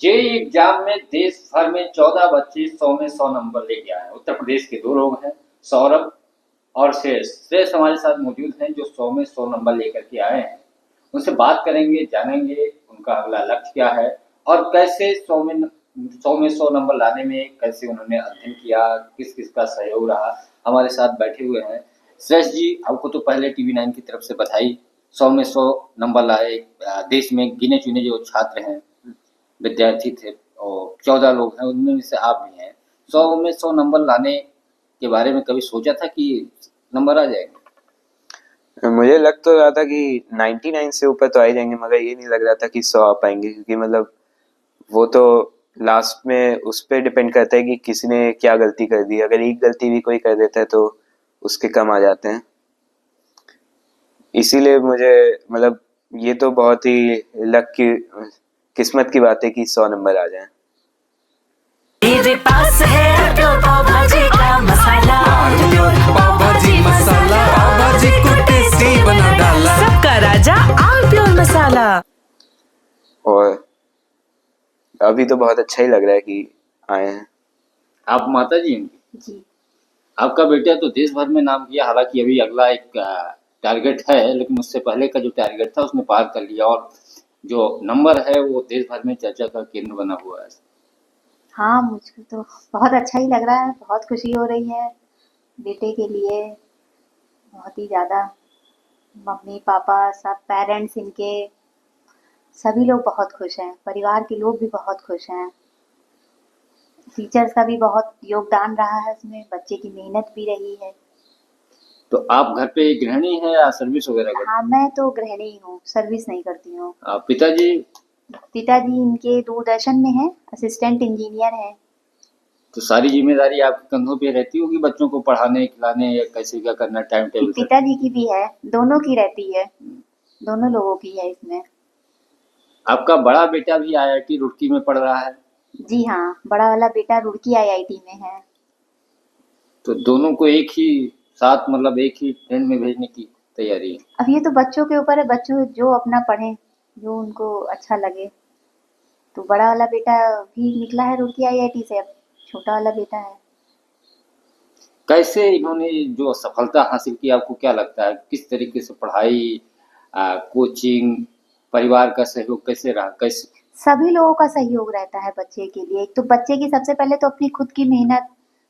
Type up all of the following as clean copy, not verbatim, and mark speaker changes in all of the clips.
Speaker 1: JEE exam में देश भर में 14 बच्चे 100 में 100 नंबर लेके आए हैं। उत्तर प्रदेश के दो लोग हैं, सौरभ और श्रेयस। श्रेयस हमारे साथ मौजूद हैं जो 100 में 100 नंबर लेकर के आए हैं। उनसे बात करेंगे, जानेंगे उनका अगला लक्ष्य क्या है और कैसे 100 में 100 नंबर लाने में कैसे उन्होंने अध्ययन किया, किस किस का सहयोग रहा। हमारे साथ बैठे हुए हैं श्रेयस जी। आपको तो पहले टीवी 9 की तरफ से बधाई। 100 में 100 नंबर लाए। देश में गिने चुने जो छात्र हैं, विद्यार्थी थे और 14 लोग हैं, उनमें से आप भी हैं। 100 में 100 नंबर लाने के बारे में कभी सोचा था कि नंबर आ जाएंगे?
Speaker 2: मुझे लग तो रहा था कि 99 से ऊपर तो आ ही जाएंगे, मगर ये नहीं लग रहा था कि 100 आ पाएंगे, क्योंकि मतलब वो तो लास्ट में उस पर डिपेंड करता है कि किसी ने क्या गलती कर दी। अगर एक गलती भी कोई कर देता है तो उसके कम आ जाते हैं। इसीलिए मुझे मतलब ये तो बहुत ही लक की किस्मत की बात है कि 100 नंबर आ जाएं।
Speaker 3: मेरे पास है तो पाव भाजी का मसाला,
Speaker 4: पाव भाजी मसाला, पाव भाजी को टेस्टी बना डाला।
Speaker 3: सबका राजा आमप्योर मसाला।
Speaker 2: और अभी तो बहुत अच्छा ही लग रहा है कि आए हैं।
Speaker 1: आप माता जी हैं?
Speaker 5: जी।
Speaker 1: आपका बेटा तो देश भर में नाम किया, हालांकि अभी अगला एक टारगेट है, लेकिन उससे पहले का जो टारगेट था उसने पार कर लिया और जो नंबर है वो देश भर में चर्चा का केंद्र बना हुआ है।
Speaker 5: हाँ, मुझको तो बहुत अच्छा ही लग रहा है, बहुत खुशी हो रही है बेटे के लिए, बहुत ही ज़्यादा। मम्मी पापा सब पेरेंट्स इनके सभी लोग बहुत खुश हैं, परिवार के लोग भी बहुत खुश हैं। टीचर्स का भी बहुत योगदान रहा है इसमें, बच्चे की मेहनत भी रही है।
Speaker 1: तो आप घर पे गृहिणी हैं या सर्विस वगैरह करते
Speaker 5: हाँ, मैं तो गृहिणी हूँ, सर्विस नहीं करती हूँ।
Speaker 1: हैं? पिताजी?
Speaker 5: पिताजी इनके दूरदर्शन में हैं, असिस्टेंट इंजीनियर हैं।
Speaker 1: तो सारी जिम्मेदारी आपके कंधों पे रहती होगी, बच्चों को पढ़ाने खिलाने या कैसे क्या करना, टाइम टेबल से?
Speaker 5: पिताजी की भी है, दोनों की रहती है, दोनों लोगों की है इसमें।
Speaker 1: आपका बड़ा बेटा भी IIT रुड़की में पढ़ रहा है?
Speaker 5: जी हाँ, बड़ा वाला बेटा रुड़की IIT में है।
Speaker 1: तो दोनों को एक ही साथ, मतलब एक ही ट्रेन में भेजने की तैयारी है?
Speaker 5: अब ये तो बच्चों के ऊपर है, बच्चों जो अपना पढ़ें, जो उनको अच्छा लगे। तो बड़ा वाला बेटा भी निकला है रुड़की IIT से, अब छोटा वाला बेटा है।
Speaker 1: कैसे इन्होंने जो सफलता हासिल की, आपको क्या लगता है किस तरीके से पढ़ाई, कोचिंग, परिवार का सहयोग कैसे रहा, कैसे?
Speaker 5: सभी लोगों का सहयोग रहता है बच्चे के लिए। एक तो बच्चे की सबसे पहले तो अपनी खुद की मेहनत,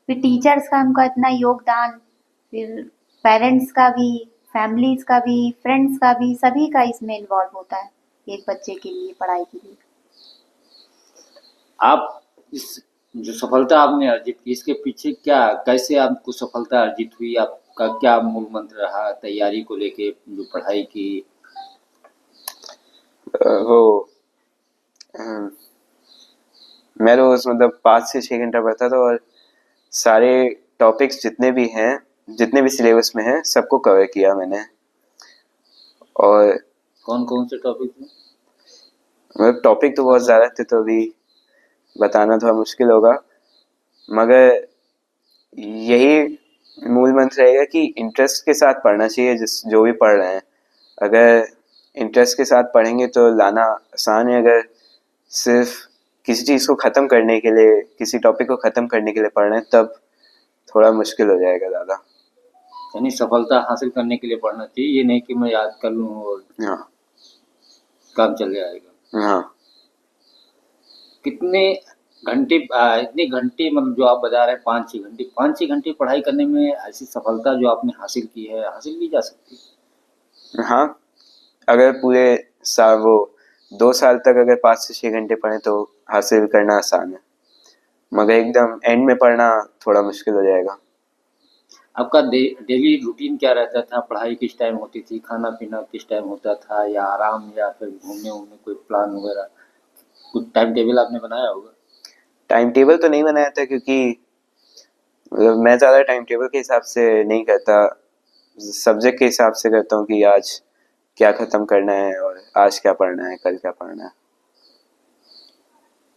Speaker 5: फिर टीचर्स का उनका इतना योगदान, फिर पेरेंट्स का भी, फैमिलीज का भी, फ्रेंड्स का भी, सभी का इसमें इन्वॉल्व होता है एक बच्चे के लिए, पढ़ाई के लिए।
Speaker 1: आप इस जो सफलता आपने अर्जित की, इसके पीछे क्या, कैसे आपको सफलता अर्जित हुई, आपका क्या मूल मंत्र रहा तैयारी को लेके, जो पढ़ाई की?
Speaker 2: वो मैं रोज मतलब 5 से 6 घंटा पढ़ता था और सारे टॉपिक्स जितने भी हैं, जितने भी सिलेबस में हैं, सबको कवर किया मैंने। और
Speaker 1: कौन कौन से टॉपिक थे?
Speaker 2: मतलब टॉपिक तो बहुत ज़्यादा थे, तो अभी बताना थोड़ा मुश्किल होगा, मगर यही मूल मंत्र रहेगा कि इंटरेस्ट के साथ पढ़ना चाहिए जो भी पढ़ रहे हैं। अगर इंटरेस्ट के साथ पढ़ेंगे तो लाना आसान है। अगर सिर्फ किसी चीज़ को ख़त्म करने के लिए, किसी टॉपिक को ख़त्म करने के लिए पढ़ रहे हैं, तब थोड़ा मुश्किल हो जाएगा ज़्यादा।
Speaker 1: यानी सफलता हासिल करने के लिए पढ़ना चाहिए, ये नहीं कि मैं याद कर लूँ और
Speaker 2: हाँ
Speaker 1: काम चल जाएगा।
Speaker 2: हाँ।
Speaker 1: कितने घंटे, इतने घंटे, मतलब जो आप बता रहे हैं 5-6 घंटे, 5-6 घंटे पढ़ाई करने में ऐसी सफलता जो आपने हासिल की है, हासिल की जा सकती है?
Speaker 2: हाँ, अगर पूरे साल वो 2 साल तक अगर 5 से 6 घंटे पढ़ें तो हासिल करना आसान है, मगर एकदम एंड में पढ़ना थोड़ा मुश्किल हो जाएगा।
Speaker 1: आपका डेली रूटीन क्या रहता था? पढ़ाई किस टाइम होती थी, खाना पीना किस टाइम होता था, या आराम, या फिर घूमने वूमने कोई प्लान वगैरह? कुछ टाइम टेबल आपने बनाया होगा?
Speaker 2: टाइम टेबल तो नहीं बनाया था, क्योंकि मतलब मैं ज़्यादा टाइम टेबल के हिसाब से नहीं करता, सब्जेक्ट के हिसाब से करता हूँ कि आज क्या ख़त्म करना है और आज क्या पढ़ना है, कल क्या पढ़ना है।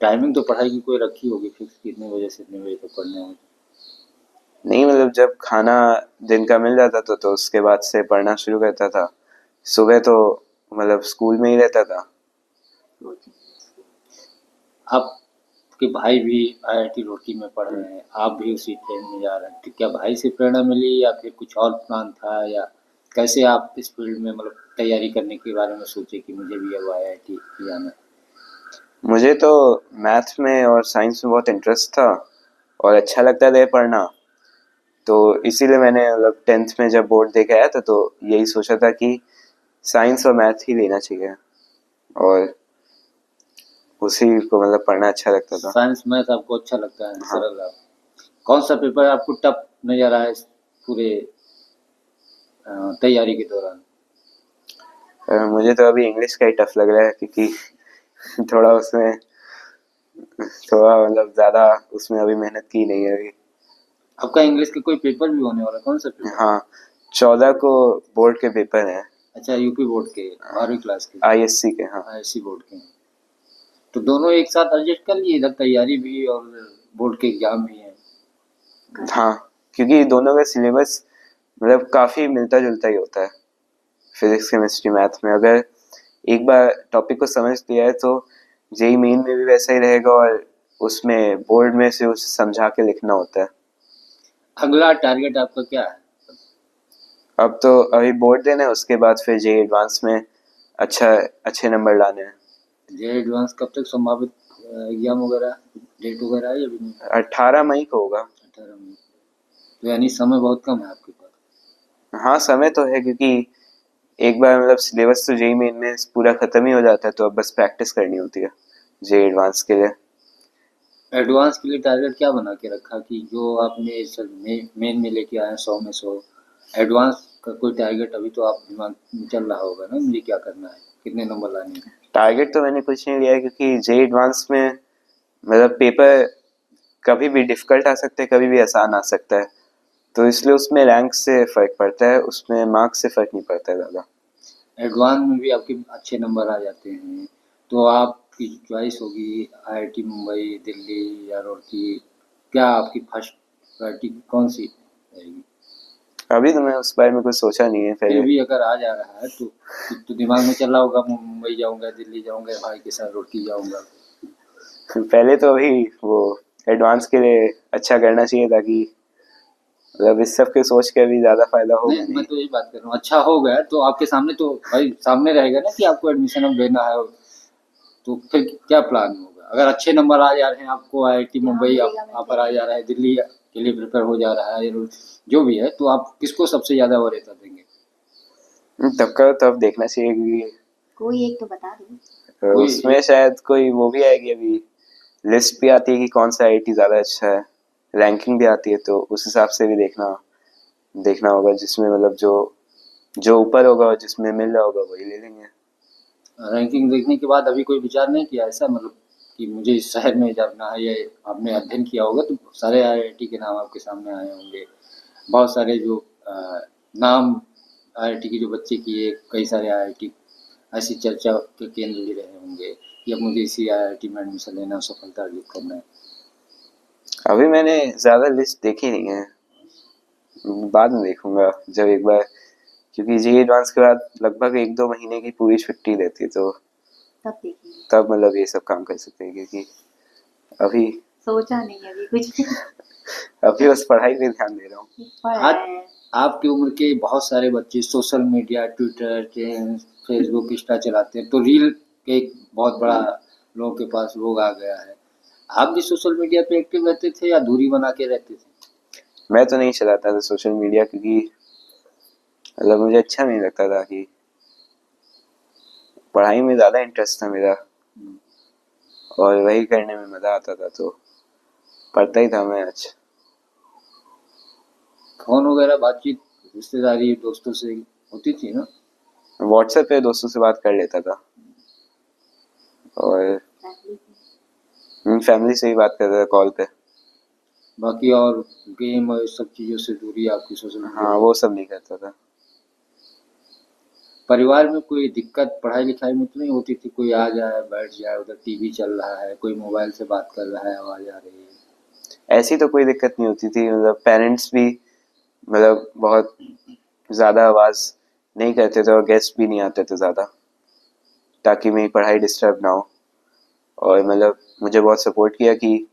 Speaker 1: टाइमिंग तो पढ़ाई की कोई रखी होगी फिक्स, कितने बजे से इतने बजे तक पढ़ने होगी?
Speaker 2: नहीं, मतलब जब खाना दिन का मिल जाता था तो उसके बाद से पढ़ना शुरू करता था। सुबह तो मतलब स्कूल में ही रहता था।
Speaker 1: आपके भाई भी IIT रुड़की में पढ़ रहे हैं, आप भी उसी ट्रेन में जा रहे हैं, तो क्या भाई से प्रेरणा मिली या फिर कुछ और प्लान था, या कैसे आप इस फील्ड में मतलब तैयारी करने के बारे में सोचे कि मुझे भी अब IIT जाना है?
Speaker 2: मुझे तो मैथ में और साइंस में बहुत इंटरेस्ट था और अच्छा लगता था ये पढ़ना, तो इसीलिए मैंने मतलब 10th में जब बोर्ड दे के आया था तो यही सोचा था कि साइंस और मैथ ही लेना चाहिए, और उसी को मतलब पढ़ना अच्छा लगता था।
Speaker 1: साइंस मैथ आपको अच्छा लगता है, सरल आप कौन सा पेपर आपको टफ नजर आया इस पूरे तैयारी के दौरान?
Speaker 2: मुझे तो अभी इंग्लिश का ही टफ लग रहा है, क्योंकि थोड़ा उसमें थोड़ा मतलब ज़्यादा उसमें अभी मेहनत की नहीं है अभी।
Speaker 1: आपका इंग्लिश का कोई पेपर भी होने वाला, कौन सा पेपर?
Speaker 2: हाँ, 14 को बोर्ड के पेपर हैं।
Speaker 1: अच्छा, यूपी बोर्ड के 12वीं क्लास के?
Speaker 2: ISC के, हाँ।
Speaker 1: ISC बोर्ड के। तो दोनों एक साथ एडजस्ट कर लिए, इधर तैयारी भी और बोर्ड के एग्जाम भी हैं?
Speaker 2: हाँ, क्योंकि दोनों का सिलेबस मतलब काफ़ी मिलता जुलता ही होता है। फिजिक्स, केमिस्ट्री, मैथ में अगर एक बार टॉपिक को समझ लिया है तो जेई मेन में भी वैसा ही रहेगा, और उसमें बोर्ड में से उसे समझा के लिखना होता है।
Speaker 1: अगला टारगेट आपका क्या है?
Speaker 2: अब तो अभी बोर्ड देना है, उसके बाद फिर जेई एडवांस में अच्छे नंबर लाने हैं।
Speaker 1: जेई एडवांस कब तक संभावित एग्जाम वगैरह, डेट वगैरह है या अभी नहीं?
Speaker 2: 18 मई को होगा।
Speaker 1: 18 मई। तो यानी समय बहुत कम है आपके पास।
Speaker 2: हाँ, समय तो है, क्योंकि एक बार मतलब सिलेबस तो जेई मेन में पूरा खत्म ही हो जाता है, तो अब बस प्रैक्टिस करनी होती है जेई एडवांस के लिए।
Speaker 1: एडवांस के लिए टारगेट क्या बना के रखा कि जो आपने सर मेन में लेके आए 100 में 100, एडवांस का कोई टारगेट अभी तो आप दिमाग में चल रहा होगा ना, मुझे क्या करना है, कितने नंबर लाने हैं?
Speaker 2: टारगेट तो मैंने कुछ नहीं लिया है, क्योंकि जेई एडवांस में मतलब पेपर कभी भी डिफिकल्ट आ सकते हैं, कभी भी आसान आ सकता है, तो इसलिए उसमें रैंक से फर्क पड़ता है, उसमें मार्क्स से फर्क नहीं पड़ता है ज़्यादा।
Speaker 1: एडवांस में भी आपके अच्छे नंबर आ जाते हैं, तो आपकी चॉइस होगी IIT मुंबई, दिल्ली या रुड़की, क्या आपकी फर्स्ट प्रायोरिटी कौन सी रहेगी?
Speaker 2: अभी तो मैं उस बारे में कुछ सोचा नहीं है
Speaker 1: फिर
Speaker 2: पहले।
Speaker 1: भी अगर आ जा रहा है तो दिमाग में चल रहा होगा मुंबई जाऊंगा, दिल्ली जाऊंगा, भाई के साथ रुड़की जाऊंगा।
Speaker 2: पहले तो अभी वो एडवांस के लिए अच्छा करना चाहिए, ताकि मतलब इस सब के सोच के अभी ज़्यादा फायदा होगा
Speaker 1: नहीं, मैं
Speaker 2: नहीं।
Speaker 1: तो यही बात कर रहा हूँ, अच्छा हो गया तो आपके सामने तो भाई सामने रहेगा ना कि आपको एडमिशन अब लेना है, तो फिर क्या प्लान होगा? अगर अच्छे नंबर आ जा रहे हैं आपको, IIT मुंबई ऑफर आ जा रहा है, दिल्ली के लिए प्रिपेयर हो जा रहा है, जो भी है, तो आप किसको सबसे ज़्यादा वरीयता देंगे?
Speaker 2: तब का तब देखना चाहिए, क्योंकि
Speaker 5: कोई एक तो बता दो।
Speaker 2: उसमें शायद कोई वो भी आएगी, अभी लिस्ट भी आती है कि कौन सा IIT ज़्यादा अच्छा है, रैंकिंग भी आती है, तो उस हिसाब से भी देखना होगा, जिसमें मतलब जो ऊपर होगा और जिसमें मिल रहा होगा वही ले लेंगे।
Speaker 1: रैंकिंग देखने के बाद अभी कोई विचार नहीं किया ऐसा, मतलब कि मुझे इस शहर में जाना है, या आपने अध्ययन किया होगा तो सारे IIT के नाम आपके सामने आए होंगे, बहुत सारे जो नाम IIT के जो बच्चे किए, कई सारे IIT ऐसी चर्चा के केंद्र भी रहे होंगे कि अब मुझे इसी IIT में एडमिशन लेना, सफलता अर्जित करना है।
Speaker 2: अभी मैंने ज़्यादा लिस्ट देखी नहीं है, बाद में देखूंगा जब एक बार, क्योंकि जेई एडवांस के बाद लगभग 1-2 महीने की पूरी छुट्टी रहती है, तो
Speaker 5: तब देखेंगे।
Speaker 2: तब मतलब ये सब काम कर सकते हैं, क्योंकि अभी
Speaker 5: सोचा नहीं अभी कुछ।
Speaker 2: अभी बस पढ़ाई पे ध्यान दे रहा हूँ।
Speaker 5: पढ़
Speaker 1: आज
Speaker 5: रहे हैं।
Speaker 1: आपकी उम्र के बहुत सारे बच्चे social media, Twitter, Facebook, Insta चलाते हैं, तो रील एक बहुत बड़ा लोगों के पास रोग आ गया है। आप भी सोशल मीडिया पे एक्टिव रहते थे या दूरी बना के रहते थे?
Speaker 2: मैं तो नहीं चलाता था सोशल मीडिया, क्योंकि मतलब मुझे अच्छा नहीं लगता था, कि पढ़ाई में ज़्यादा इंटरेस्ट था मेरा और वही करने में मज़ा आता था, तो पढ़ता ही था मैं। अच्छा,
Speaker 1: फ़ोन वगैरह बातचीत रिश्तेदारी दोस्तों से होती थी ना?
Speaker 2: व्हाट्सएप पे दोस्तों से बात कर लेता था, और फैमिली से ही बात करता था कॉल पे।
Speaker 1: बाकी और गेम और इस सब चीज़ों से दूरी आपकी सोशल मीडिया?
Speaker 2: हाँ, वो सब नहीं करता था।
Speaker 1: परिवार में कोई दिक्कत पढ़ाई लिखाई में तो नहीं होती थी? कोई आ जाए बैठ जाए, उधर टीवी चल रहा है, कोई मोबाइल से बात कर रहा है, आवाज़ आ रही है?
Speaker 2: ऐसी तो कोई दिक्कत नहीं होती थी, मतलब पेरेंट्स भी मतलब बहुत ज़्यादा आवाज़ नहीं करते थे, और गेस्ट भी नहीं आते थे ज़्यादा, ताकि मेरी पढ़ाई डिस्टर्ब ना हो। और मतलब मुझे बहुत सपोर्ट किया कि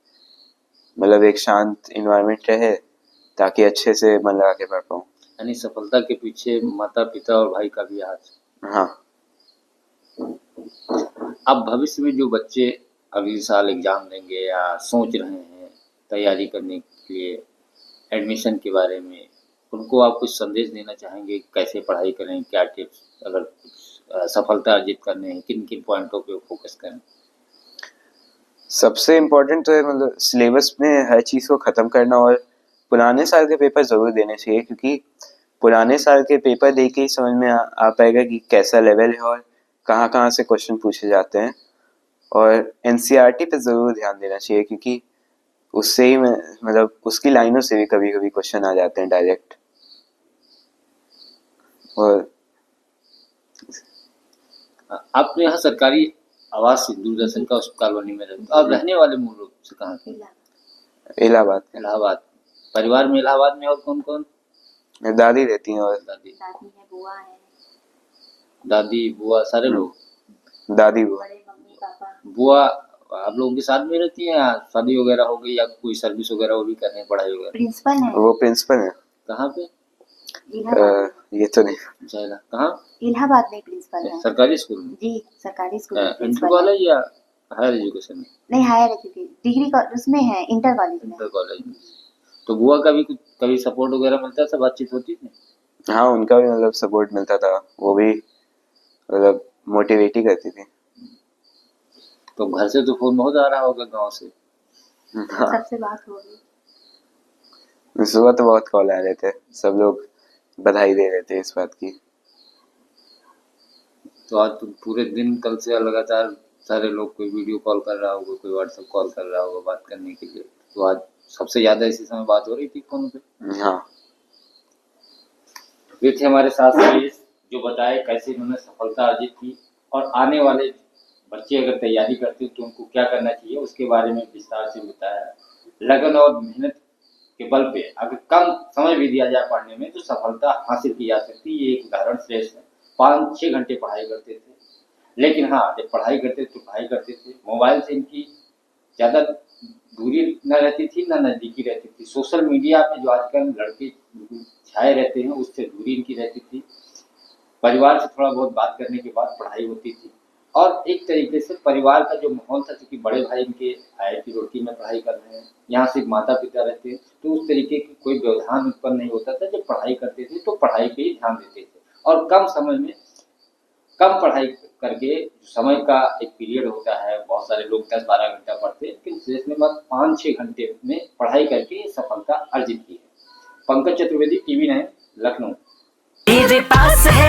Speaker 2: मतलब एक शांत इन्वायरमेंट रहे ताकि अच्छे से मन लगा के पढ़ पाऊँ।
Speaker 1: यानी सफलता के पीछे माता पिता और भाई का भी हाथ।
Speaker 2: हाँ।
Speaker 1: अब भविष्य में जो बच्चे अगले साल एग्जाम देंगे या सोच रहे हैं तैयारी करने के लिए एडमिशन के बारे में, उनको आप कुछ संदेश देना चाहेंगे? कैसे पढ़ाई करें, क्या टिप्स, अगर सफलता अर्जित करने हैं किन किन पॉइंटों पे फोकस करें?
Speaker 2: सबसे इम्पोर्टेंट तो है मतलब सिलेबस में हर चीज़ को ख़त्म करना और पुराने साल के पेपर ज़रूर देने चाहिए, क्योंकि पुराने साल के पेपर दे के ही समझ में आ पाएगा कि कैसा लेवल है और कहाँ कहाँ से क्वेश्चन पूछे जाते हैं। और एनसीईआरटी पे ज़रूर ध्यान देना चाहिए, क्योंकि उससे ही मतलब उसकी लाइनों से भी कभी कभी क्वेश्चन आ जाते हैं डायरेक्ट। और
Speaker 1: आपने यहाँ सरकारी आवास दूरदर्शन का उस कॉलोनी में रहते, आप रहने वाले मूल रूप से कहाँ के?
Speaker 2: इलाहाबाद
Speaker 1: इलाहाबाद। परिवार में इलाहाबाद में और कौन कौन?
Speaker 2: में दादी रहती हैं और
Speaker 1: दादी,
Speaker 5: दादी है, बुआ है,
Speaker 1: दादी बुआ सारे लोग।
Speaker 2: दादी वो
Speaker 5: बड़े मम्मी पापा।
Speaker 1: बुआ आप लोगों के साथ में रहती है या शादी वगैरह हो गई या कोई सर्विस वगैरह वो भी कर रहे हैं, पढ़ाई वगैरह?
Speaker 5: प्रिंसिपल है
Speaker 2: वो प्रिंसिपल है।
Speaker 1: कहाँ पे?
Speaker 5: इलाहाबाद में।
Speaker 2: ये तो नहीं।
Speaker 1: जायला कहाँ?
Speaker 5: इलाहाबाद में प्रिंसिपल है
Speaker 1: सरकारी स्कूल में?
Speaker 5: जी, सरकारी स्कूल में
Speaker 1: इंटर
Speaker 5: प्रिंसिपल है।
Speaker 1: कॉलेज या हायर एजुकेशन में?
Speaker 5: नहीं, हायर एजुकेशन डिग्री उसमें है, इंटर कॉलेज में।
Speaker 1: इंटर कॉलेज में। तो बुआ का भी कभी सपोर्ट वगैरह मिलता था, बातचीत होती थी?
Speaker 2: हाँ, उनका भी मतलब सपोर्ट मिलता था, वो भी मतलब मोटिवेट ही करती थी।
Speaker 1: तो घर से तो फोन बहुत आ रहा होगा गांव से?
Speaker 2: हाँ,
Speaker 5: सबसे बात हो गई।
Speaker 2: सुबह तो बहुत कॉल आ रहे थे, सब लोग बधाई दे रहे थे इस बात की।
Speaker 1: तो आज तुम पूरे दिन कल से लगातार सारे लोग, कोई वीडियो कॉल कर रहा होगा, कोई व्हाट्सएप कॉल कर रहा होगा बात करने के लिए, तो आज सबसे ज्यादा इसी समय बात हो रही थी फोन पे?
Speaker 2: हाँ।
Speaker 1: वे थे हमारे साथ सुरेश, जो बताए कैसे उन्होंने सफलता अर्जित की और आने वाले बच्चे अगर तैयारी करते हैं तो उनको क्या करना चाहिए उसके बारे में विस्तार से बताया। लगन और मेहनत के बल पे अगर कम समय भी दिया जाए पढ़ने में तो सफलता हासिल की जा सकती है। ये एक उदाहरण श्रेष्ठ है। 5-6 घंटे पढ़ाई करते थे, लेकिन हाँ जब पढ़ाई करते तो पढ़ाई करते थे, मोबाइल से इनकी ज़्यादा दूरी न रहती थी न नज़दीकी रहती थी। सोशल मीडिया पे जो आजकल लड़के छाए रहते हैं उससे दूरी इनकी रहती थी। परिवार से थोड़ा बहुत बात करने के बाद पढ़ाई होती थी और एक तरीके से परिवार का जो माहौल था, क्योंकि बड़े भाई इनके IIT रुड़की में पढ़ाई कर रहे हैं, यहाँ सिर्फ माता पिता रहते हैं, तो उस तरीके की कोई व्यवधान उत्पन्न नहीं होता था। जब पढ़ाई करते थे तो पढ़ाई पे ही ध्यान देते थे और कम समय में कम पढ़ाई करके समय का एक पीरियड होता है, बहुत सारे लोग 10-12 घंटा पढ़ते हैं, लेकिन सुरेश ने बस 5-6 घंटे में पढ़ाई करके सफलता अर्जित की है। पंकज चतुर्वेदी, TV9, लखनऊ।
Speaker 3: मेरे पास है